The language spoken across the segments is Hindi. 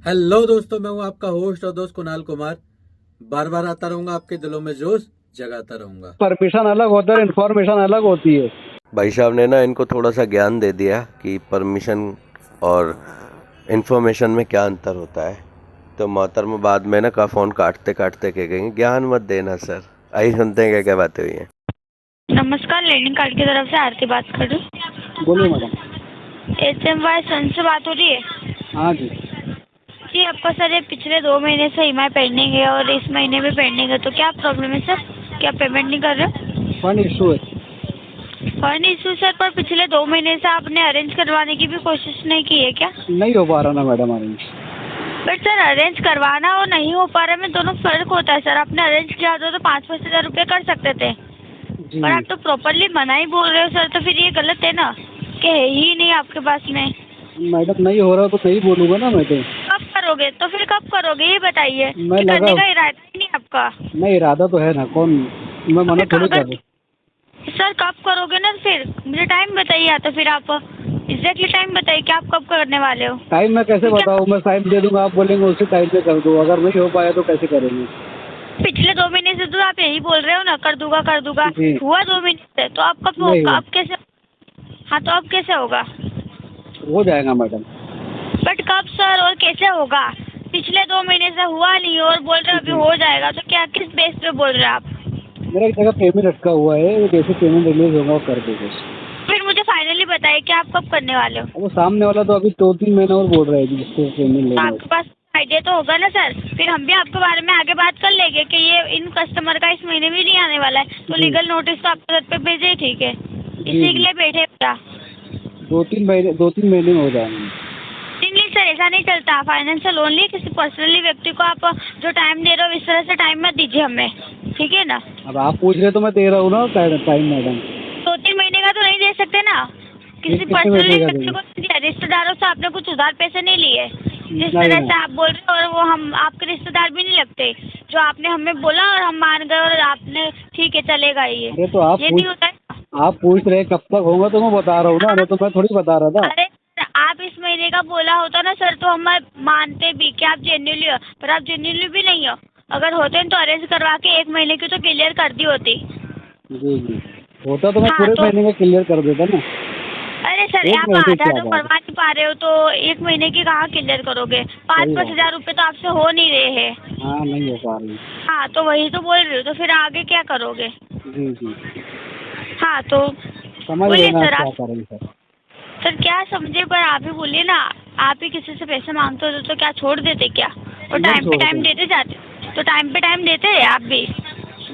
हेलो दोस्तों, मैं हूं आपका होस्ट और दोस्त कुणाल कुमार। बार बार आता रहूंगा, आपके दिलों में जोश जगाता रहूंगा। परमिशन अलग होता है, इन्फॉर्मेशन अलग होती है। भाई साहब ने ना इनको थोड़ा सा ज्ञान दे दिया कि परमिशन और इन्फॉर्मेशन में क्या अंतर होता है। तो मोहतरमा बाद में ना का फ़ोन काटते काटते कह गई, ज्ञान मत देना सर। आई सुनते हैं क्या क्या बातें हुई हैं। नमस्कार, लैंडिंग कार्ड की तरफ से आरती बात कर रही बोलिए मैडम। हूँ। HMY सन से बात हो रही है? हाँ जी। जी, आपका सर ये पिछले 2 महीने से EMI पेंडिंग है और इस महीने भी पेंडिंग है, तो क्या प्रॉब्लम है सर? क्या पेमेंट नहीं कर रहे? फंड इशू है। फंड इशू सर, पर पिछले 2 महीने से आपने अरेंज करवाने की भी कोशिश नहीं की है क्या? नहीं हो पा रहा ना madam arrange. But sir, arrange करवाना और नहीं हो पा रहा में दोनों फर्क होता है सर। आपने अरेंज किया होता तो 5-5 हज़ार रुपये कर सकते थे, जी पर आप तो प्रॉपरली मना ही बोल रहे हो सर, तो फिर ये गलत है ना कि है ही नहीं आपके पास में। मैडम, नहीं हो रहा तो नहीं बोलूँगा ना मैं तो। कब करोगे? तो फिर कब करोगे ये बताइए, मैं कि लगा करने का इरादा ही नहीं आपका। नहीं, इरादा तो है ना। कौन मैं तो मना फिर थोड़ी कर कागज रहा। सर कब करोगे ना? फिर मुझे टाइम बताइए, या तो फिर आप एग्जैक्टली टाइम बताइए कि आप कब करने वाले हो। टाइम मैं कैसे क्योंकि बताऊँ? मैं टाइम दे दूंगा, आप बोलेंगे उसी टाइम पे कर दो। अगर नहीं हो पाया तो कैसे करेंगे? पिछले 2 महीने से तो आप यही बोल रहे हो ना, कर दूंगा कर दूंगा। जी। हुआ 2 महीने से, तो आप कब नहीं होगा? हुआ। आप कैसे? हाँ, तो अब कैसे होगा? हो जाएगा मैडम। बट कब सर और कैसे होगा? पिछले 2 महीने से हुआ नहीं और बोल रहे हो अभी जी। हो जाएगा, तो क्या किस बेस पे बोल रहे हो आप? मेरा एक जगह पेमेंट अटका हुआ है, वो जैसे पेमेंट रिलीज होगा वो कर देगा। फिर मुझे फाइनली बताइए कि आप कब करने वाले हो। अब वो सामने वाला तो अभी 2-3 महीने और बोल रहा है कि जिसको पेमेंट तो लेना है। आपके पास आइडिया तो होगा ना सर, फिर हम भी आपके बारे में आगे बात कर लेंगे कि ये इन कस्टमर का इस महीने भी नहीं आने वाला है, तो जी लीगल नोटिस तो आपके घर पे भेजे ही, ठीक है, जी इसी के जी। लिए बैठे क्या? 2-3 महीने में हो जाएंगे। नहीं सर, ऐसा नहीं चलता। फाइनेंशियल लोन लिए किसी पर्सनली व्यक्ति को आप जो टाइम दे रहे हो, इस तरह से टाइम मत दीजिए हमें, ठीक है ना? अब आप पूछ रहे तो मैं दे रहा हूँ ना टाइम मैडम। 2-3 महीने का तो नहीं दे सकते ना? फिर किसी कितने पर्सनली महीने का व्यक्ति देंगे? को नहीं दिया, रिश्तेदारों से आपने कुछ उधार पैसे नहीं लिए जिस नहीं तरह ना। से आप बोल रहे हो, और वो हम आपके रिश्तेदार भी नहीं लगते। जो आपने हमें बोला और हम मान गए और आपने ठीक है चलेगा अरे तो आप ये पूछ नहीं होता है ना? आप पूछ रहे कब तक होगा तो मैं बता रहा हूँ ना, नहीं तो मैं थोड़ी बता रहा था। अरे आप इस महीने का बोला होता ना सर, तो हम मानते भी कि आप जेन्युइनली हो, पर आप जेन्युइनली भी नहीं हो। अगर होते तो अरेंज करवा के 1 महीने की तो क्लियर कर दी होती। जी जी। होता तो मैं हाँ पूरे तो महीने का क्लियर कर देता ना। अरे सर, एक आप महीने आधा क्या तो बात करवा है। नहीं पा रहे हो, तो 1 महीने की कहाँ क्लियर करोगे? पाँच सही पाँच बात है। हजार रुपये तो आपसे हो नहीं रहे हैं। हाँ, नहीं हो पा रही। हाँ, तो वही तो बोल रही हूँ, तो फिर आगे क्या करोगे? जी जी। हाँ तो समझ रहे बोलिए ना आप सर। क्या आप करेंगे सर। सर क्या समझे, पर आप ही बोलिए ना। आप ही किसी से पैसे मांगते हो तो क्या छोड़ देते क्या? और नहीं टाइम पे छोड़ते। टाइम देते जाते, तो टाइम पे टाइम देते हैं आप भी।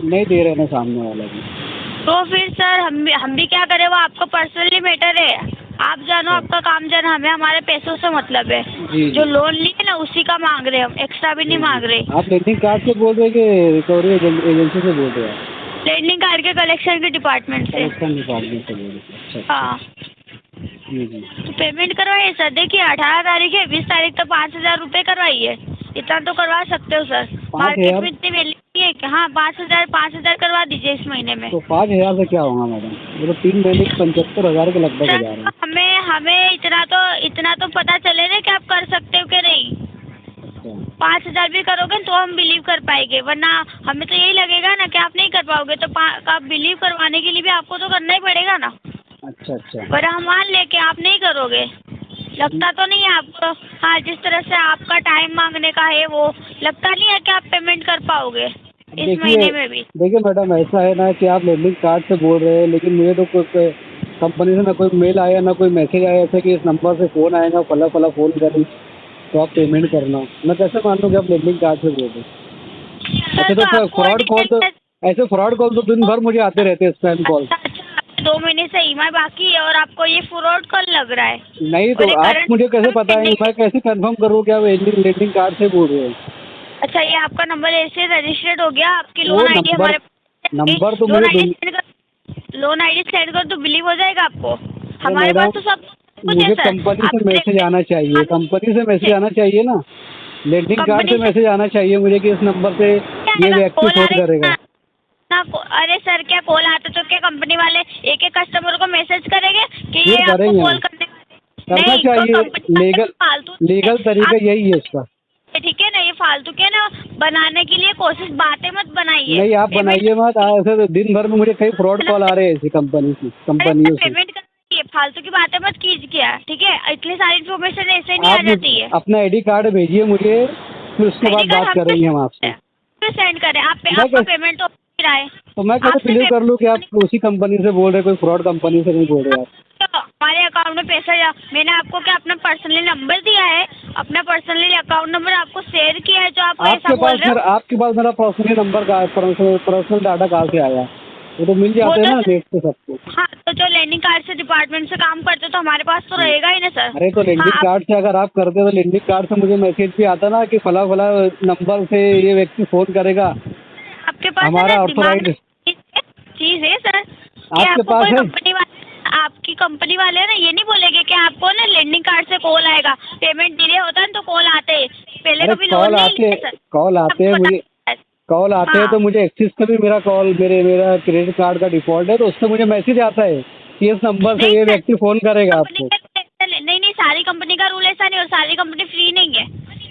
नहीं दे रहे ना सामने वाला भी। तो फिर सर हम भी क्या करें? वो आपका पर्सनली मैटर है। आप जानो, अच्छा। आपका काम जानो, हमें हमारे पैसों से मतलब है। जी जो जी लोन लिए ना उसी का मांग रहे हम, एक्स्ट्रा भी नहीं जी जी। मांग रहे। आप लेंडिंग कार्ड से बोल रहे हैं कि रिकवरी एजेंसी से बोल रहे हैं? आप लैंडिंग कार्ड के कलेक्शन के डिपार्टमेंट से। कलेक्शन डिपार्टमेंट से बोल रहे हैं? अच्छा अच्छा। हाँ, जी जी। तो पेमेंट करवाइए सर। देखिए 18 तारीख है, 20 तारीख तक 5,000 रुपये करवाइए। इतना तो करवा सकते हो सर। पाँच मार्केट हजार में इतनी वैल्यू नहीं है कि हाँ 5,000 करवा दीजिए इस महीने में। तो 5,000 से क्या होगा मैडम? वो तो 3 महीने के 75,000 के लगभग हो सर जा रहे हैं। हमें हमें इतना तो पता चले ना कि आप कर सकते हो कि नहीं। अच्छा 5,000 भी करोगे तो हम बिलीव कर पाएंगे, वरना हमें तो यही लगेगा ना कि आप नहीं कर पाओगे। तो आप बिलीव करवाने के लिए भी आपको तो करना ही पड़ेगा ना। अच्छा अच्छा। पर हम मान ले कि आप नहीं करोगे, लगता तो नहीं है आपको। हाँ, जिस तरह से आपका टाइम मांगने का है, वो लगता नहीं है कि आप पेमेंट कर पाओगे इस देखिए महीने में भी। देखिए मैडम, ऐसा है ना कि आप लैंडिंग कार्ड से बोल रहे हैं, लेकिन मुझे तो कोई कंपनी से ना कोई मेल आया ना कोई मैसेज आया ऐसे कि इस नंबर से फ़ोन आएगा, फला फला फ़ोन करें तो आप पेमेंट करना। मैं कैसे मान लूँ कि आप लैंडिंग कार्ड से बोल रहे हैं? सर अच्छा, तो तो आपको फ्रॉड कॉल तो ऐसे फ्रॉड कॉल तो दिन भर मुझे आते रहते हैं, स्पैम कॉल। अच्छा अच्छा, 2 महीने से EMI बाकी है और आपको ये फ्रॉड कॉल लग रहा है? नहीं तो और ये आप मुझे कैसे बताएंगे? मैं कैसे कंफर्म करूँ कि आप लैंडिंग कार्ड से बोल रहे हैं? अच्छा, ये आपका नंबर ऐसे रजिस्टर्ड हो गया? आपकी वो लोन आईडी नंबर हमारे नंबर तो लोन मुझे आईडी सेंड कर, लोन आईडी सेंड कर तो बिलीव हो जाएगा आपको। अरे हमारे मैडम, पास तो सब कुछ है मुझे सर। कंपनी से आप मैसेज आना चाहिए, कंपनी से मैसेज आना चाहिए ना। लैंडिंग कार्ड से कंपनी से मैसेज आना चाहिए मुझे कि इस नंबर से क्या ये आएगा? व्यक्ति कॉल आ फोन रही करेगा। अरे सर, क्या कॉल आता तो क्या कंपनी वाले एक एक कस्टमर को मैसेज करेंगे कि फिर ये आपको करेंगे ना, कॉल करने वाले? करना नहीं, तो चाहिए। कंपनी वाले लीगल फालतू लीगल आप तरीका यही है इसका। फालतू के ना बनाने के लिए कोशिश बातें मत बनाइए। नहीं आप बनाइए मत, ऐसे तो दिन भर में मुझे कई फ्रॉड कॉल आ रहे हैं ऐसी कंपनियों से। पेमेंट ये फालतू की बातें मत कीजिए, ठीक है? इतनी सारी इन्फॉर्मेशन ऐसे नहीं आ जाती है। अपना आईडी कार्ड भेजिए मुझे, फिर उसके बाद बात करेंगे हम आपसे। सेंड करें आपका पेमेंट तो रहा है। तो मैं कैसे बिलीव कर लूँ कि आप उसी कंपनी से बोल रहे, कोई फ्रॉड कंपनी से नहीं बोल रहे आप? तो हमारे अकाउंट में पैसा मैंने आपको क्या अपना पर्सनली नंबर दिया है, अपना पर्सनली अकाउंट नंबर आपको शेयर किया है, जो आप ऐसा बोल रहे हो। आपके पास मेरा पर्सनली नंबर का पर्सनल डाटा कहाँ से आया? वो तो मिल जाते हैं ना नेट पे सबको। हाँ, तो जो लैंडिंग कार्ड से डिपार्टमेंट से काम करते तो हमारे पास तो रहेगा ही ना सर। अरे तो लैंडिंग कार्ड से अगर आप करते तो लैंडिंग कार्ड से मुझे मैसेज भी आता ना कि फला फला नंबर से ये व्यक्ति फोन करेगा। आपके पास हमारा ऑथोराइज चीज है सर। आपके पास है? आपकी कंपनी वाले ना ये नहीं बोलेंगे कि आपको ना लैंडिंग कार्ड से कॉल आएगा, पेमेंट डिले होता है तो कॉल आते हैं। पहले कभी लोन नहीं लिया सर। कॉल आते हैं मुझे, कॉल आते हैं तो मुझे एक्सिस का भी मेरा कॉल मेरा क्रेडिट कार्ड का डिफॉल्ट है, तो उससे मुझे मैसेज आता है कि इस नंबर से ये व्यक्ति फोन करेगा आपको। नहीं, सारी कंपनी का रूल ऐसा नहीं, और सारी कंपनी फ्री नहीं है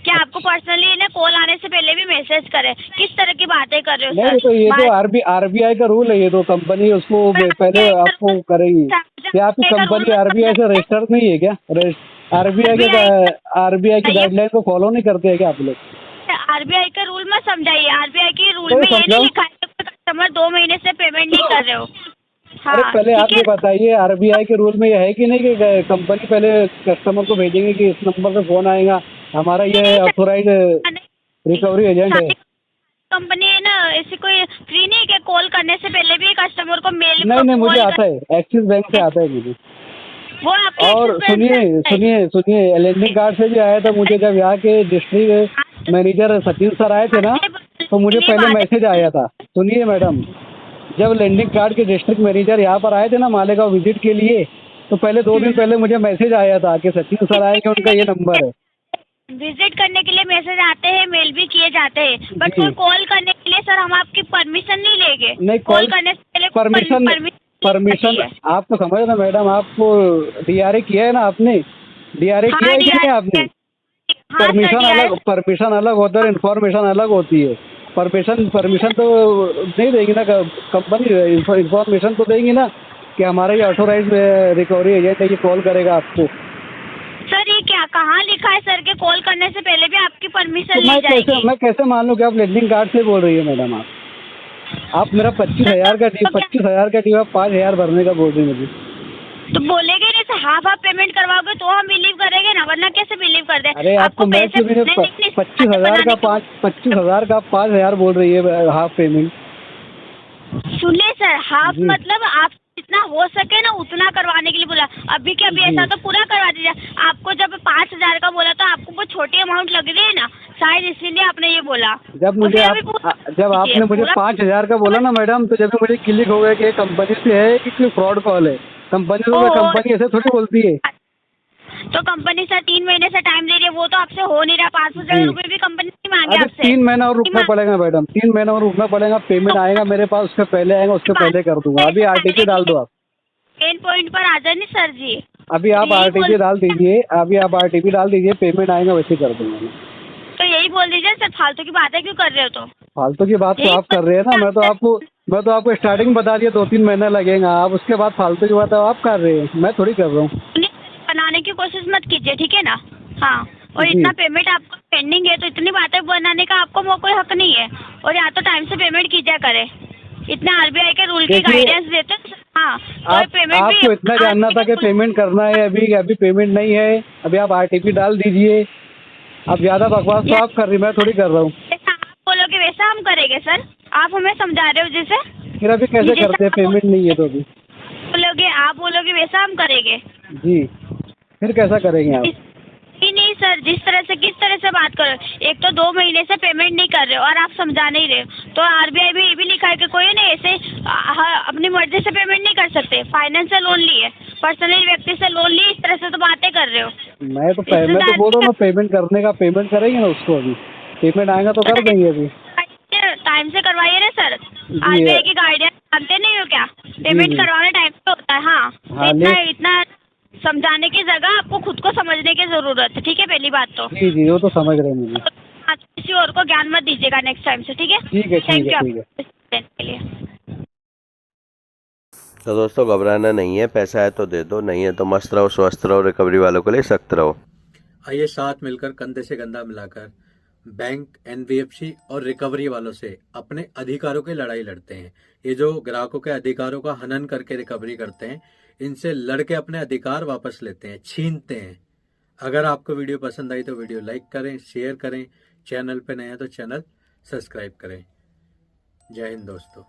कि आपको पर्सनली ना कॉल आने से पहले भी मैसेज करे। किस तरह की बातें कर रहे हो सर? नहीं तो ये तो आरबीआई का रूल है, ये तो कंपनी उसको पहले आपको करेगी। क्या आपकी कंपनी आरबीआई से रजिस्टर्ड नहीं है क्या? आरबीआई की गाइडलाइन को फॉलो नहीं करते हैं क्या आप लोग? आरबीआई का रूल मत समझाइए। आरबीआई के रूल में ये नहीं लिखा है कि कस्टमर 2 महीने से पेमेंट नहीं कर रहे हो। अरे पहले आप ये बताइए, आरबीआई के रूल में ये है कि नहीं कि कंपनी पहले कस्टमर को भेजेंगे कि इस नंबर से फोन आएगा, हमारा ये ऑथोराइज रिकवरी एजेंट है। कंपनी है ना, ऐसी कोई फ्री नहीं कि कॉल करने से पहले भी कस्टमर को मेल। नहीं मुझे आता है, एक्सिस बैंक से आता है मुझे। वो आपके और सुनिए लैंडिंग कार्ड से भी आया था मुझे। जब यहाँ के डिस्ट्रिक्ट मैनेजर सचिन सर आए थे ना, तो मुझे पहले मैसेज आया था। सुनिए मैडम, जब लैंडिंग कार्ड के डिस्ट्रिक्ट मैनेजर यहाँ पर आए थे ना मालेगांव विजिट के लिए, तो पहले 2 दिन पहले मुझे मैसेज आया था कि सचिन सर आएंगे, उनका ये नंबर है। विजिट करने के लिए मैसेज आते हैं, मेल भी किए जाते हैं, बट कोई कॉल करने के लिए सर हम आपकी परमिशन नहीं लेंगे। नहीं, कॉल करने से पहले परमिशन आप तो समझ ना मैडम, आपको डीआरए किया है ना आपने? डीआरए किया है कि नहीं आपने? परमिशन अलग होता है, इन्फॉर्मेशन अलग होती है। परमिशन तो नहीं देगी ना कंपनी, इन्फॉर्मेशन तो देंगी ना कि हमारा ये ऑथोराइज रिकवरी एजेंट है, ये कॉल करेगा आपको। सर ये क्या कहाँ लिखा है सर के कॉल करने से पहले भी आपकी परमिशन ली जाएगी? मैं कैसे मान लूँ कि आप लैंडिंग कार्ड से बोल रही है मैडम? आप मेरा 25,000 का ड्यू आप 5,000 भरने का बोल रही है मुझे। तो बोलेगे नहीं सर, हाफ पेमेंट करवाओगे तो हम बिलीव करेंगे ना, वरना कैसे बिलीव कर दे? अरे आपको मैं 25,000 का 5,000 बोल रही है हाफ पेमेंट। सुनिए सर, हाफ मतलब आप जितना हो सके ना उतना करवाने के लिए बोला। अभी के अभी ऐसा तो पूरा करवा दीजिए। आपको जब 5,000 का बोला तो आपको वो छोटी अमाउंट लग रही है ना, शायद इसीलिए आपने ये बोला। जब आपने मुझे 5,000 का बोला ना मैडम, तो जब मुझे क्लिक हो गया कि कंपनी से है कि कोई फ्रॉड कॉल है। कंपनी ऐसे थोड़ी बोलती है। तो कंपनी सर 3 महीने से टाइम ले रही है, वो तो आपसे हो नहीं रहा। 5,000 रुपए भी कंपनी नहीं मांगे आपसे। 3 महीना और रुकना पड़ेगा मैडम, 3 महीना और रुकना पड़ेगा। पेमेंट आएगा मेरे पास, उसके पहले आएगा, उसके पहले कर दूंगा। अभी आरटीपी डाल दो आप। मेन पॉइंट पर आ जाए नहीं सर जी। अभी आप आरटीपी डाल दीजिए, पेमेंट आएगा वैसे कर दूंगा। तो यही बोल दीजिए सर, फालतू की बातें क्यों कर रहे हो? तो फालतू की बात तो आप कर रहे हैं ना। मैं तो आपको स्टार्टिंग बता दिया 2-3 महीना लगेगा। आप उसके बाद फालतू की बात आप कर रहे हैं, मैं थोड़ी कर रहा हूँ। बनाने की कोशिश मत कीजिए, ठीक है ना? हाँ, और इतना पेमेंट आपको पेंडिंग है तो इतनी बातें बनाने का आपको कोई हक नहीं है। और या तो टाइम से पेमेंट कीजिए करे, इतना आरबीआई के रूल की गाइडेंस देते हैं। हाँ, आपको इतना जानना था कि पेमेंट करना है, अभी पेमेंट नहीं है। अभी आप आरटीपी डाल दीजिए। अब ज्यादा बकवास तो आप कर रही, मैं थोड़ी कर रहा हूँ। आप बोलोगे वैसा हम करेंगे सर? आप हमें समझा रहे हो जैसे? फिर अभी कैसे करते हैं? पेमेंट नहीं है तो अभी आप बोलोगे वैसा हम करेंगे जी। फिर कैसा करेंगे आप? नहीं सर, किस तरह से बात करो। एक तो 2 महीने से पेमेंट नहीं कर रहे हो और आप समझा नहीं रहे हो। तो आरबीआई में ये भी लिखा है कि कोई ना ऐसे अपनी मर्जी से पेमेंट नहीं कर सकते। फाइनेंस से लोन लिए, पर्सनल व्यक्ति से लोन लिए, इस तरह से तो बातें कर रहे हो। मैं तो बोल रहा हूँ ना, पेमेंट करने का, पेमेंट करेंगे ना उसको। अभी पेमेंट आएगा तो कर देंगे। अभी टाइम से करवाइए ना सर, आरबीआई की गाइडेंस जानते नहीं हो क्या? पेमेंट करवाना टाइम पे होता है। हाँ, इतना समझाने की जगह आपको खुद को समझने की जरूरत है, ठीक है? पहली बात तो जी वो तो समझ रहे हैं मुझे। किसी और को ज्ञान मत दीजिएगा नेक्स्ट टाइम से, ठीक है? ठीक है, थैंक ठीक यू है, ठीक है। आपके के लिए। तो दोस्तों घबराना नहीं है, पैसा है तो दे दो, नहीं है तो मस्त रहो, स्वस्थ रहो, रिकवरी वालों के लिए सख्त रहो। आइए साथ मिलकर कंधे से कंधा मिलाकर बैंक, एनबीएफसी और रिकवरी वालों से अपने अधिकारों की लड़ाई लड़ते हैं। ये जो ग्राहकों के अधिकारों का हनन करके रिकवरी करते हैं, इनसे लड़के अपने अधिकार वापस लेते हैं, छीनते हैं। अगर आपको वीडियो पसंद आई तो वीडियो लाइक करें, शेयर करें, चैनल पे नए हैं तो चैनल सब्सक्राइब करें। जय हिंद दोस्तों।